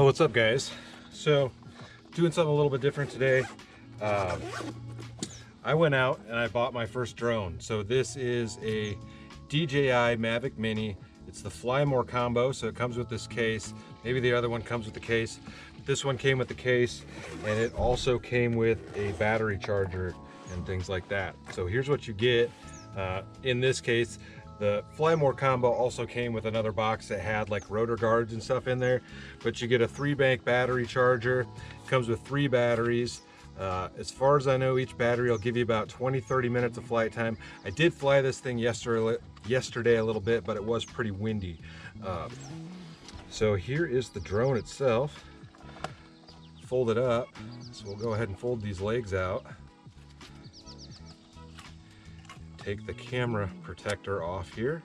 what's up, guys? So doing something a little bit different today. I went out and I bought my first drone. So this is a DJI Mavic Mini. It's the Fly More combo, so it comes with this case. Maybe the other one comes with the case. This one came with the case, and it also came with a battery charger and things like that. So here's what you get. In this case, the Fly More combo also came with another box that had like rotor guards and stuff in there, but you get a 3-bank battery charger. It comes with 3 batteries. As far as I know, each battery will give you about 20-30 minutes of flight time. I did fly this thing yesterday a little bit, but it was pretty windy. So here is the drone itself, folded up. So we'll go ahead and fold these legs out. Take the camera protector off here.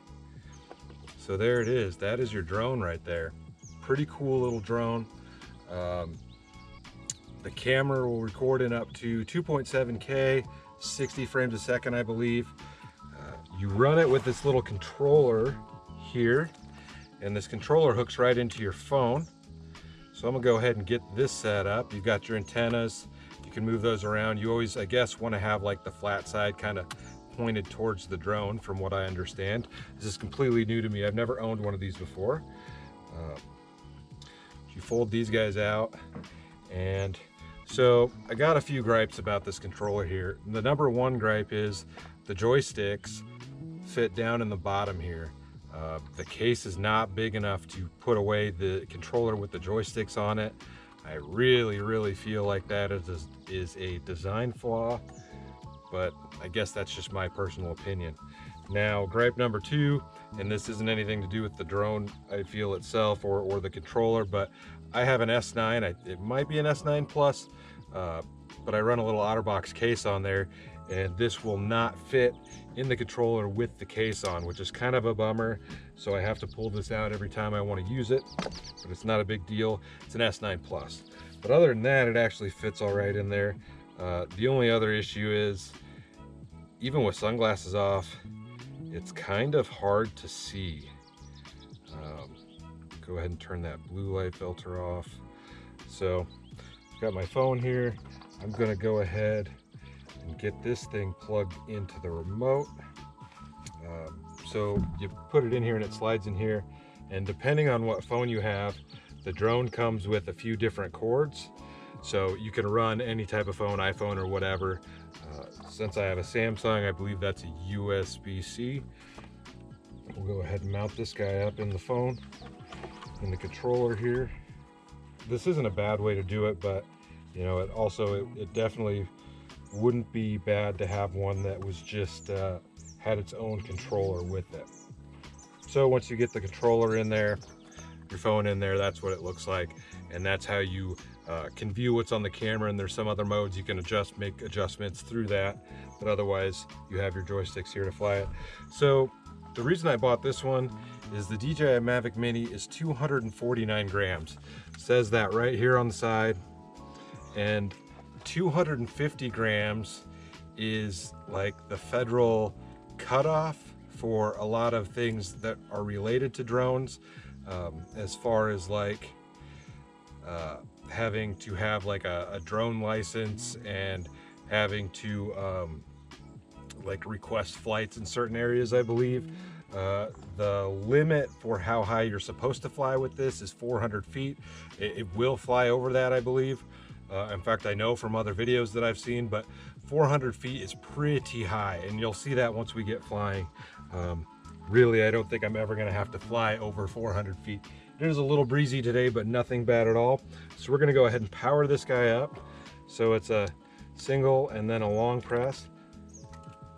So there it is. That is your drone right there. Pretty cool little drone. The camera will record in up to 2.7K, 60 frames a second, I believe. You run it with this little controller here, and this controller hooks right into your phone. So I'm gonna go ahead and get this set up. You've got your antennas. You can move those around. You always, I guess, want to have like the flat side kind of pointed towards the drone, from what I understand. This is completely new to me. I've never owned one of these before. You fold these guys out, and so I got a few gripes about this controller here. The number one gripe is the joysticks fit down in the bottom here. The case is not big enough to put away the controller with the joysticks on it. I really feel like that is a design flaw, but I guess that's just my personal opinion. Now, gripe number 2, and this isn't anything to do with the drone, I feel itself, or the controller, but I have an S9. It might be an S9 Plus, but I run a little OtterBox case on there, and this will not fit in the controller with the case on, which is kind of a bummer. So I have to pull this out every time I want to use it, but it's not a big deal. It's an S9 Plus. But other than that, it actually fits all right in there. The only other issue is, even with sunglasses off, it's kind of hard to see. Go ahead and turn that blue light filter off. So I've got my phone here. I'm gonna go ahead and get this thing plugged into the remote. So you put it in here and it slides in here, and depending on what phone you have, the drone comes with a few different cords. So you can run any type of phone, iPhone or whatever. Since I have a Samsung, I believe that's a USB-C. We'll go ahead and mount this guy up in the phone, in the controller here. This isn't a bad way to do it, but you know, it definitely wouldn't be bad to have one that was just had its own controller with it. So once you get the controller in there, your phone in there, that's what it looks like, and that's how you can view what's on the camera. And there's some other modes you can make adjustments through that, but otherwise you have your joysticks here to fly it. So the reason I bought this one is the DJI Mavic Mini is 249 grams. It says that right here on the side, and 250 grams is like the federal cutoff for a lot of things that are related to drones, as far as like having to have like a drone license, and having to like request flights in certain areas, I believe. The limit for how high you're supposed to fly with this is 400 feet. It will fly over that, I believe. In fact, I know from other videos that I've seen, but 400 feet is pretty high, and you'll see that once we get flying. Really, I don't think I'm ever gonna have to fly over 400 feet. It is a little breezy today, but nothing bad at all. So we're gonna go ahead and power this guy up. So it's a single and then a long press,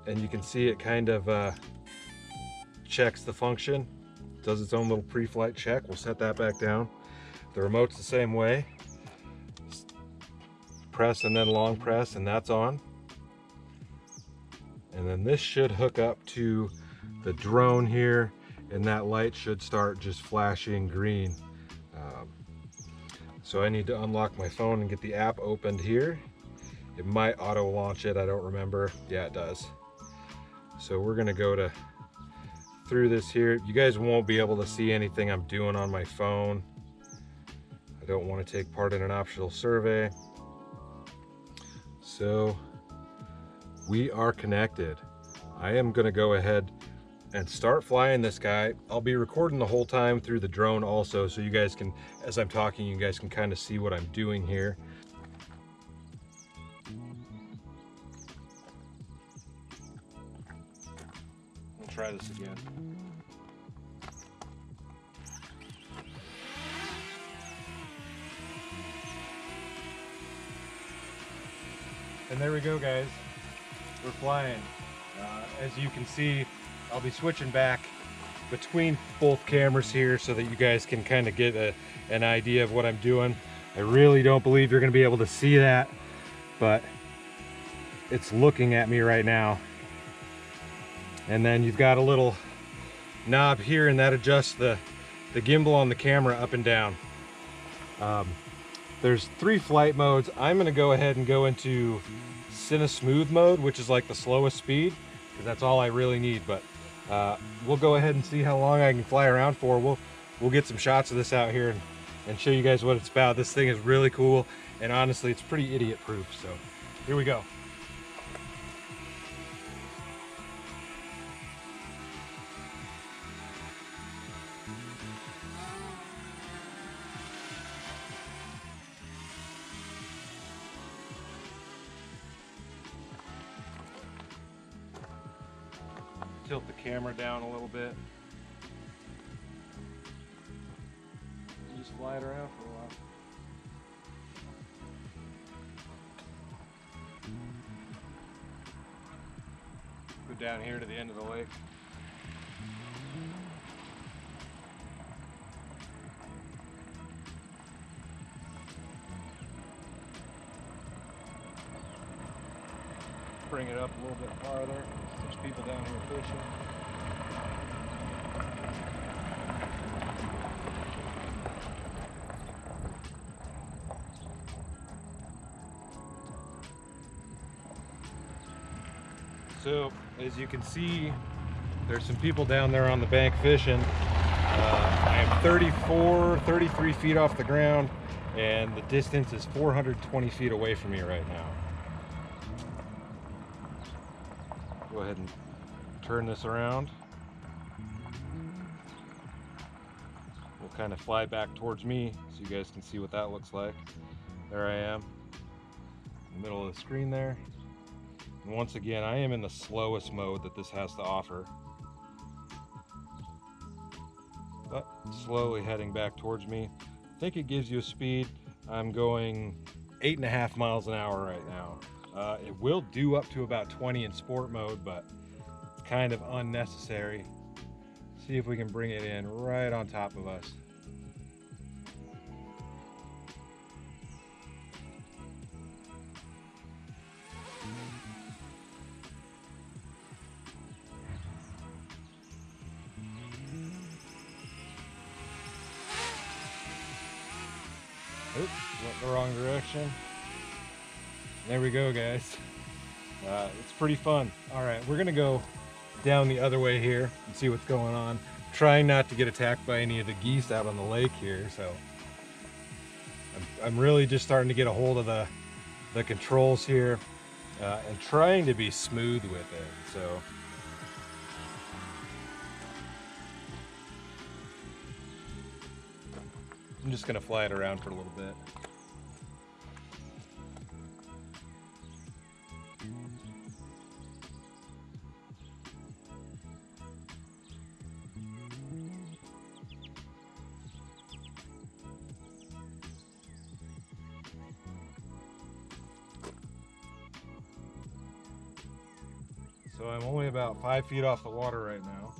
and you can see it kind of checks the function, does its own little pre-flight check. We'll set that back down. The remote's the same way. Press and then long press, and that's on. And then this should hook up to the drone here, and that light should start just flashing green. So I need to unlock my phone and get the app opened here. It might auto launch it, I don't remember. Yeah, it does. So we're gonna go through this here. You guys won't be able to see anything I'm doing on my phone. I don't want to take part in an optional survey. So we are connected. I am going to go ahead and start flying this guy. I'll be recording the whole time through the drone also, so you guys can, as I'm talking, you guys can kind of see what I'm doing here. We'll try this again. And there we go, guys. We're flying. As you can see, I'll be switching back between both cameras here so that you guys can kind of get an idea of what I'm doing. I really don't believe you're going to be able to see that, but it's looking at me right now. And then you've got a little knob here, and that adjusts the gimbal on the camera up and down. There's 3 flight modes. I'm going to go ahead and go into Smooth mode, which is like the slowest speed, because that's all I really need. But we'll go ahead and see how long I can fly around for. We'll get some shots of this out here and show you guys what it's about. This thing is really cool, and honestly, it's pretty idiot proof. So here we go. Tilt the camera down a little bit. Just fly it around for a while. Go down here to the end of the lake. Bring it up a little bit farther. There's people down here fishing. So, as you can see, there's some people down there on the bank fishing. I am 33 feet off the ground, and the distance is 420 feet away from me right now. Go ahead and turn this around. We'll kind of fly back towards me so you guys can see what that looks like. There I am, in the middle of the screen there. And once again, I am in the slowest mode that this has to offer. But slowly heading back towards me. I think it gives you a speed. I'm going 8.5 miles an hour right now. It will do up to about 20 in sport mode, but it's kind of unnecessary. See if we can bring it in right on top of us. Oops, went the wrong direction. There we go, guys. It's pretty fun. All right, we're gonna go down the other way here and see what's going on. Trying not to get attacked by any of the geese out on the lake here, so I'm really just starting to get a hold of the controls here and trying to be smooth with it. So I'm just gonna fly it around for a little bit. So I'm only about 5 feet off the water right now.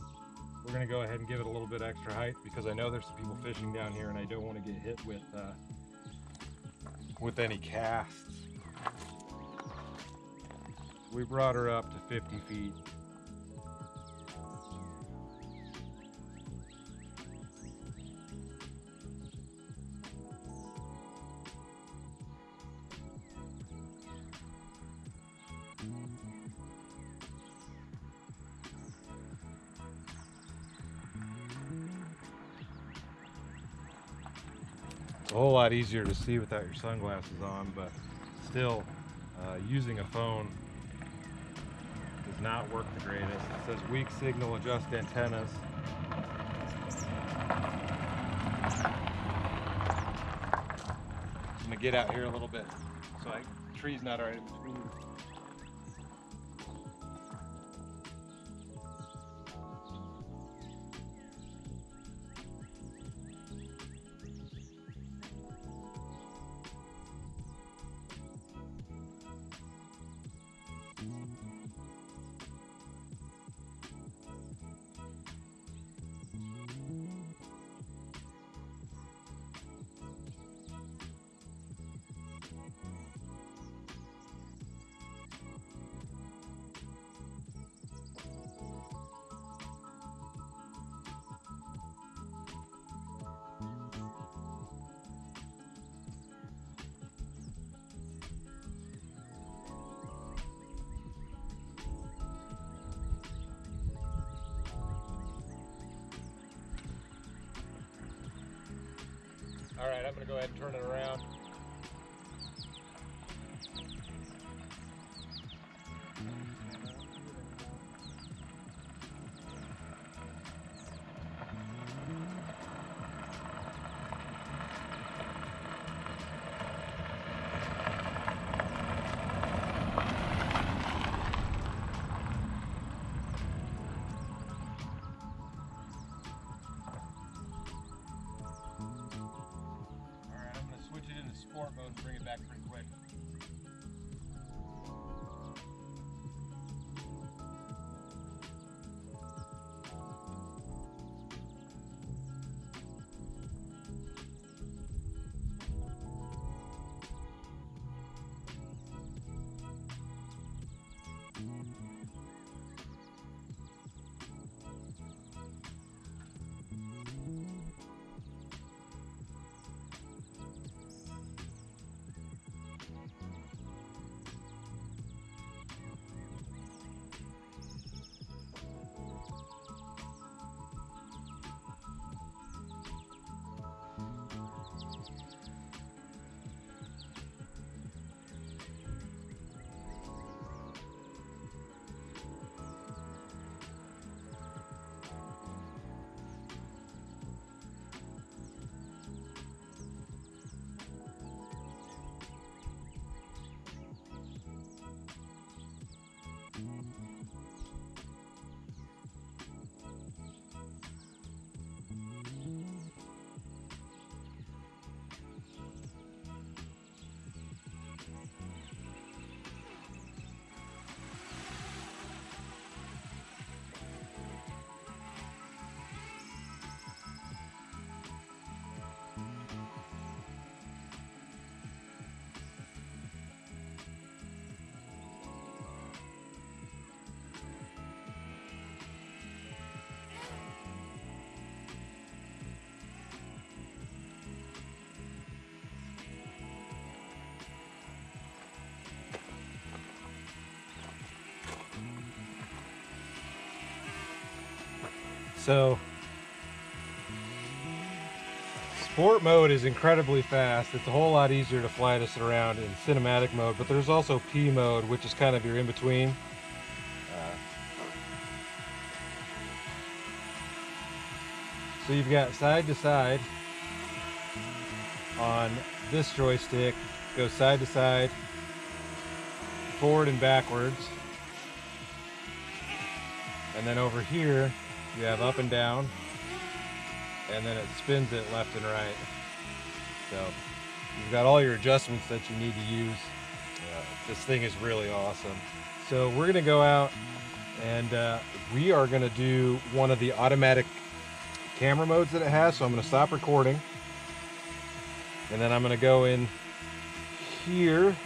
We're gonna go ahead and give it a little bit extra height because I know there's some people fishing down here and I don't want to get hit with any casts. We brought her up to 50 feet. a whole lot easier to see without your sunglasses on, but still using a phone does not work the greatest. It says weak signal, adjust antennas. I'm gonna get out here a little bit so the tree's not right in between. All right, I'm gonna go ahead and turn it around. Sport mode and bring it back pretty quick. So, sport mode is incredibly fast. It's a whole lot easier to fly this around in cinematic mode, but there's also P mode, which is kind of your in-between. So you've got side to side on this joystick, goes side to side, forward and backwards. And then over here, you have up and down, and then it spins it left and right. So you've got all your adjustments that you need to use. This thing is really awesome. So we're gonna go out and we are gonna do one of the automatic camera modes that it has. So I'm gonna stop recording, and then I'm gonna go in here,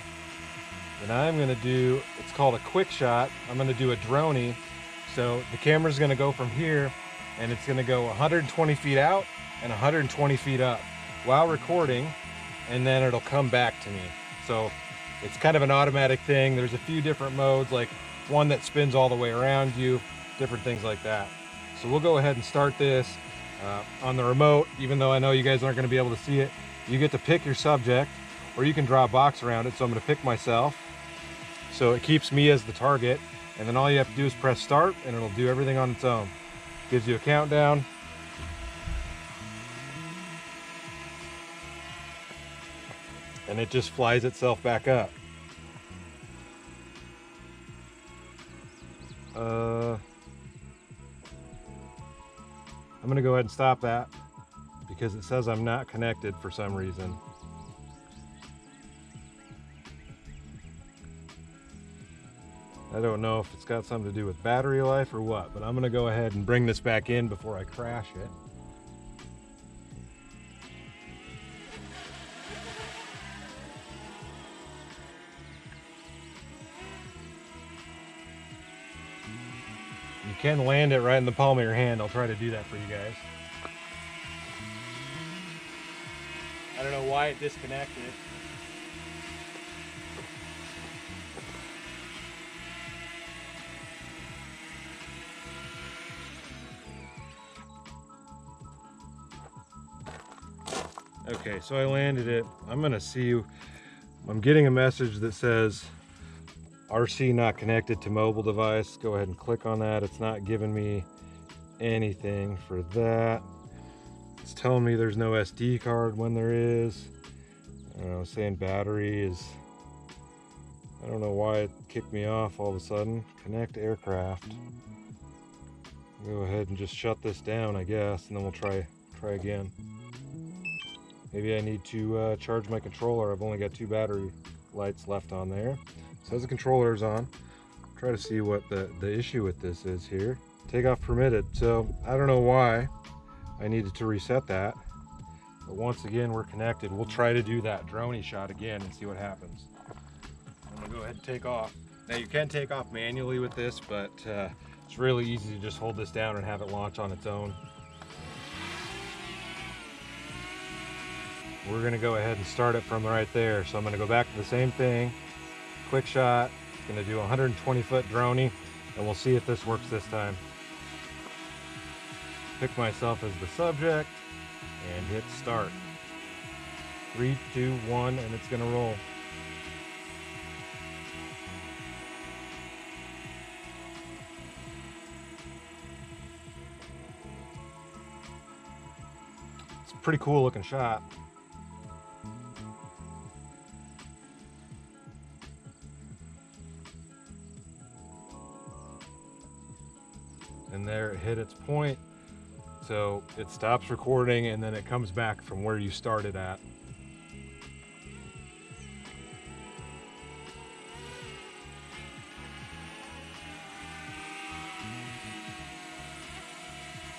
and I'm gonna do, it's called a quick shot. I'm gonna do a droney. So the camera's gonna go from here, and it's gonna go 120 feet out and 120 feet up while recording, and then it'll come back to me. So it's kind of an automatic thing. There's a few different modes, like one that spins all the way around you, different things like that. So we'll go ahead and start this on the remote, even though I know you guys aren't gonna be able to see it. You get to pick your subject, or you can draw a box around it. So I'm going to pick myself. So it keeps me as the target, and then all you have to do is press start and it'll do everything on its own. Gives you a countdown. And it just flies itself back up. I'm gonna go ahead and stop that because it says I'm not connected for some reason. I don't know if it's got something to do with battery life or what, but I'm gonna go ahead and bring this back in before I crash it. You can land it right in the palm of your hand. I'll try to do that for you guys. I don't know why it disconnected. Okay, so I landed it. I'm gonna see, I'm getting a message that says RC not connected to mobile device. Go ahead and click on that. It's not giving me anything for that. It's telling me there's no SD card when there is. I don't know, saying battery is, I don't know why it kicked me off all of a sudden. Connect aircraft. Go ahead and just shut this down, I guess, and then we'll try again. Maybe I need to charge my controller. I've only got 2 battery lights left on there. So as the controller is on, try to see what the issue with this is here. Takeoff permitted. So I don't know why I needed to reset that. But once again, we're connected. We'll try to do that drone-y shot again and see what happens. I'm gonna go ahead and take off. Now you can take off manually with this, but it's really easy to just hold this down and have it launch on its own. We're gonna go ahead and start it from right there. So I'm gonna go back to the same thing. Quick shot, gonna do 120-foot droney, and we'll see if this works this time. Pick myself as the subject and hit start. 3, 2, 1, and it's gonna roll. It's a pretty cool looking shot. And there it hit its point, so it stops recording and then it comes back from where you started at.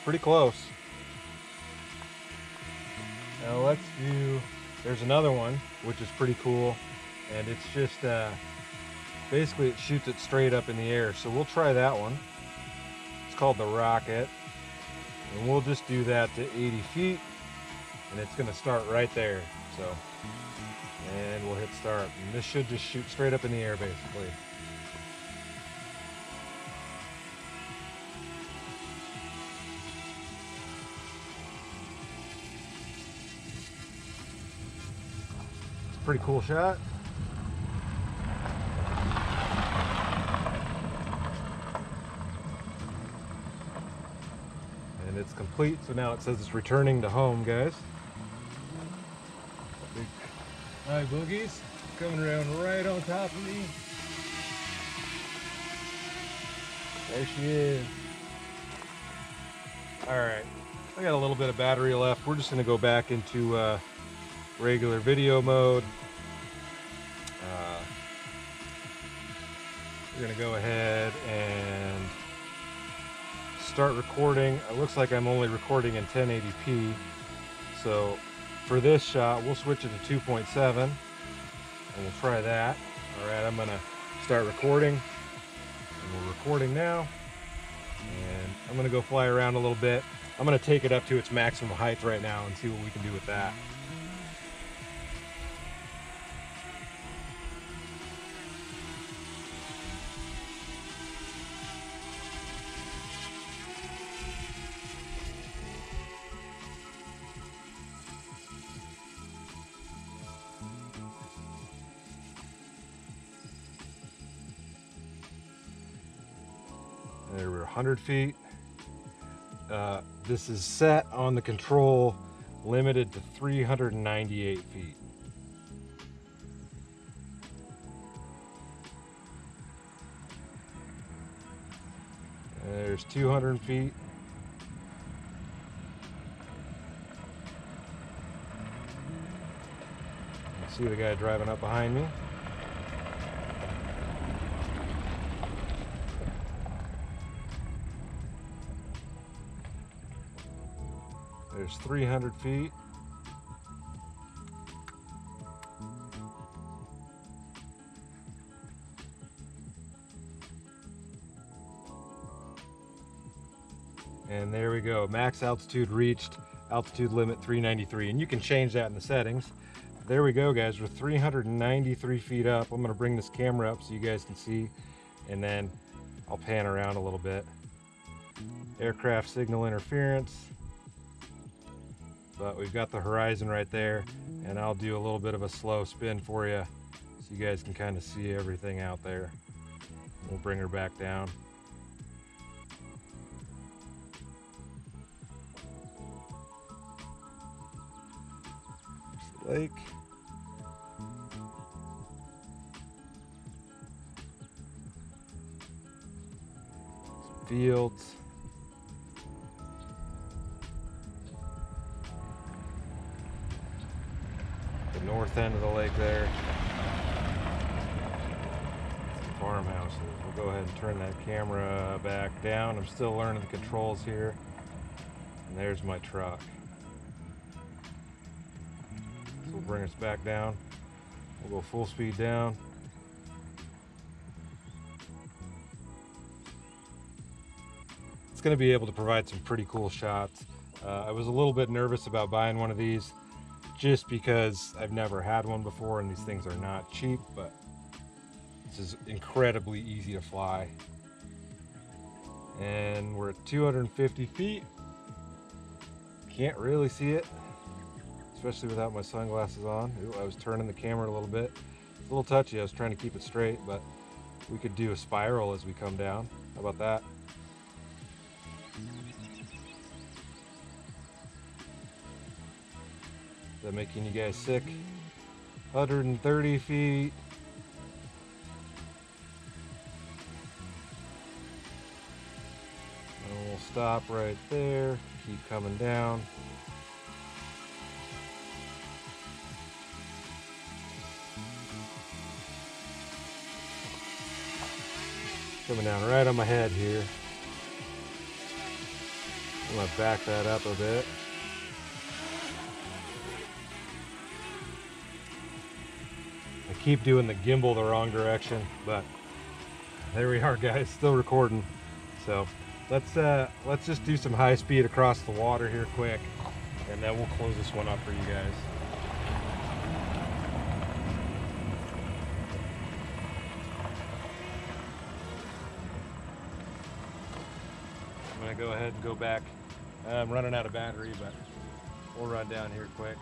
Pretty close. Now let's do, there's another one which is pretty cool, and it's just basically it shoots it straight up in the air, so we'll try that one. Called the Rocket, and we'll just do that to 80 feet, and it's going to start right there. So, and we'll hit start, and this should just shoot straight up in the air basically. It's a pretty cool shot. And it's complete, so now it says it's returning to home, guys. Hi, Boogies, coming around right on top of me. There she is. All right, I got a little bit of battery left. We're just gonna go back into regular video mode. We're gonna go ahead and start recording. It looks like I'm only recording in 1080p. So for this shot, we'll switch it to 2.7 and we'll try that. All right, I'm gonna start recording, and we're recording now. And I'm gonna go fly around a little bit. I'm gonna take it up to its maximum height right now and see what we can do with that. There we're 100 feet. This is set on the control, limited to 398 feet. There's 200 feet. See the guy driving up behind me. There's 300 feet. And there we go, max altitude reached, altitude limit 393, and you can change that in the settings. There we go, guys, we're 393 feet up. I'm gonna bring this camera up so you guys can see, and then I'll pan around a little bit. Aircraft signal interference, but we've got the horizon right there, and I'll do a little bit of a slow spin for you so you guys can kind of see everything out there. We'll bring her back down. There's the lake. Some fields. The north end of the lake there. Some farmhouses. We'll go ahead and turn that camera back down. I'm still learning the controls here. And there's my truck. So we'll bring us back down. We'll go full speed down. It's going to be able to provide some pretty cool shots. I was a little bit nervous about buying one of these just because I've never had one before, and these things are not cheap, but this is incredibly easy to fly. And we're at 250 feet. Can't really see it, especially without my sunglasses on. Ooh, I was turning the camera a little bit. It's a little touchy. I was trying to keep it straight, but we could do a spiral as we come down. How about that? Is that making you guys sick? 130 feet. And we'll stop right there. Keep coming down. Coming down right on my head here. I'm gonna back that up a bit. I keep doing the gimbal the wrong direction, but there we are, guys, still recording. So let's just do some high speed across the water here quick, and then we'll close this one up for you guys. I'm gonna go ahead and go back. I'm running out of battery, but we'll run down here quick.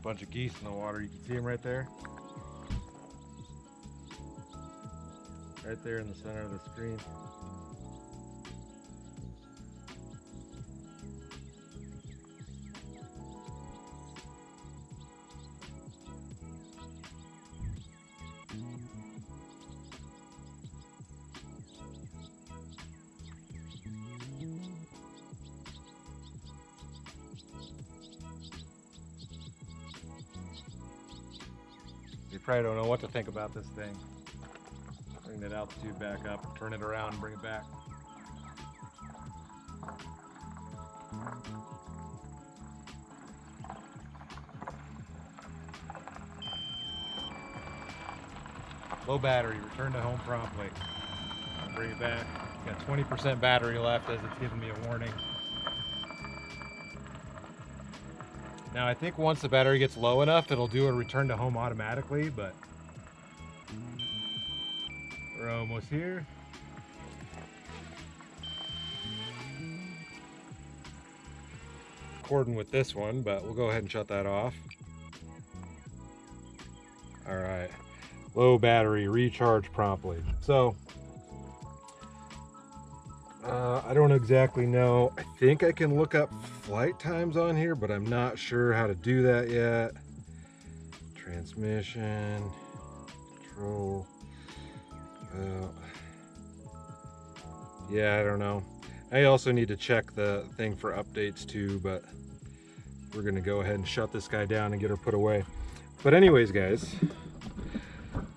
Bunch of geese in the water. You can see them right there. Right there in the center of the screen. probably don't know what to think about this thing. Bring that altitude back up, turn it around and bring it back. Low battery, return to home promptly. Bring it back. Got 20% battery left as it's giving me a warning. Now I think once the battery gets low enough, it'll do a return to home automatically, but we're almost here. Recording with this one, but we'll go ahead and shut that off. All right, low battery, recharge promptly. So I don't exactly know. I think I can look up flight times on here, but I'm not sure how to do that yet. Transmission, control. Yeah, I don't know. I also need to check the thing for updates too, but we're gonna go ahead and shut this guy down and get her put away. But anyways guys,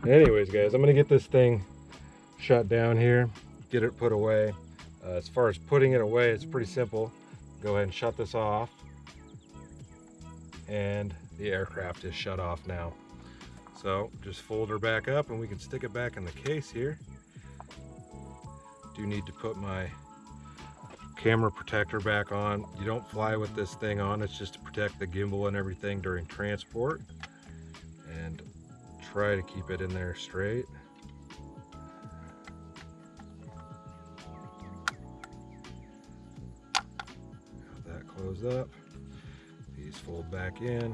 I'm gonna get this thing shut down here, get it put away. As far as putting it away, it's pretty simple. Go ahead and shut this off, and the aircraft is shut off now. So just fold her back up and we can stick it back in the case here. Do need to put my camera protector back on. You don't fly with this thing on, it's just to protect the gimbal and everything during transport, and try to keep it in there straight. Close up, these fold back in.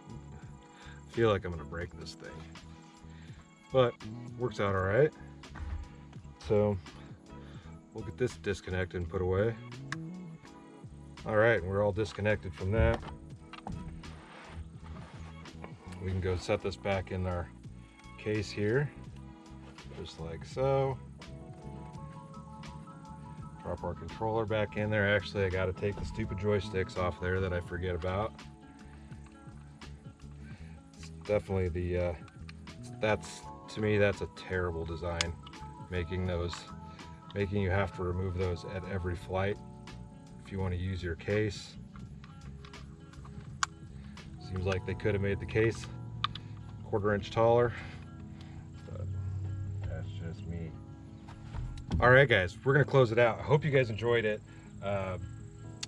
I feel like I'm gonna break this thing, but works out all right. So we'll get this disconnected and put away. All right, we're all disconnected from that. We can go set this back in our case here, just like so. Drop our controller back in there. Actually, I got to take the stupid joysticks off there that I forget about. It's definitely the, to me, that's a terrible design. Making you have to remove those at every flight if you want to use your case. Seems like they could have made the case a 1/4 inch taller, but that's just me. All right guys, we're gonna close it out. I hope you guys enjoyed it.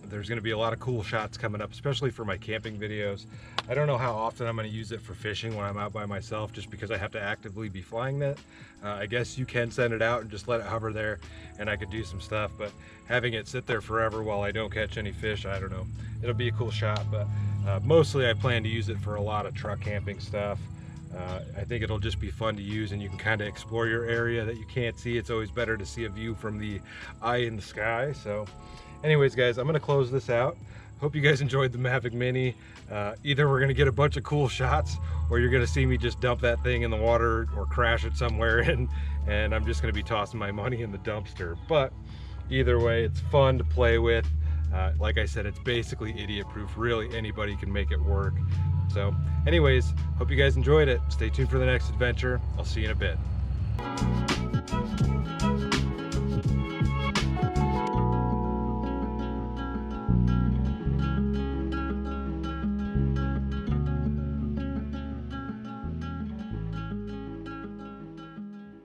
There's gonna be a lot of cool shots coming up, especially for my camping videos. I don't know how often I'm gonna use it for fishing when I'm out by myself, just because I have to actively be flying that. I guess you can send it out and just let it hover there and I could do some stuff, but having it sit there forever while I don't catch any fish, I don't know. It'll be a cool shot, but mostly I plan to use it for a lot of truck camping stuff. I think it'll just be fun to use, and you can kind of explore your area that you can't see. It's always better to see a view from the eye in the sky. So anyways guys, I'm gonna close this out. Hope you guys enjoyed the Mavic Mini. Either we're gonna get a bunch of cool shots, or you're gonna see me just dump that thing in the water or crash it somewhere, and I'm just gonna be tossing my money in the dumpster. But either way, it's fun to play with. Like I said, it's basically idiot proof. Really, anybody can make it work. So anyways, hope you guys enjoyed it. Stay tuned for the next adventure. I'll see you in a bit.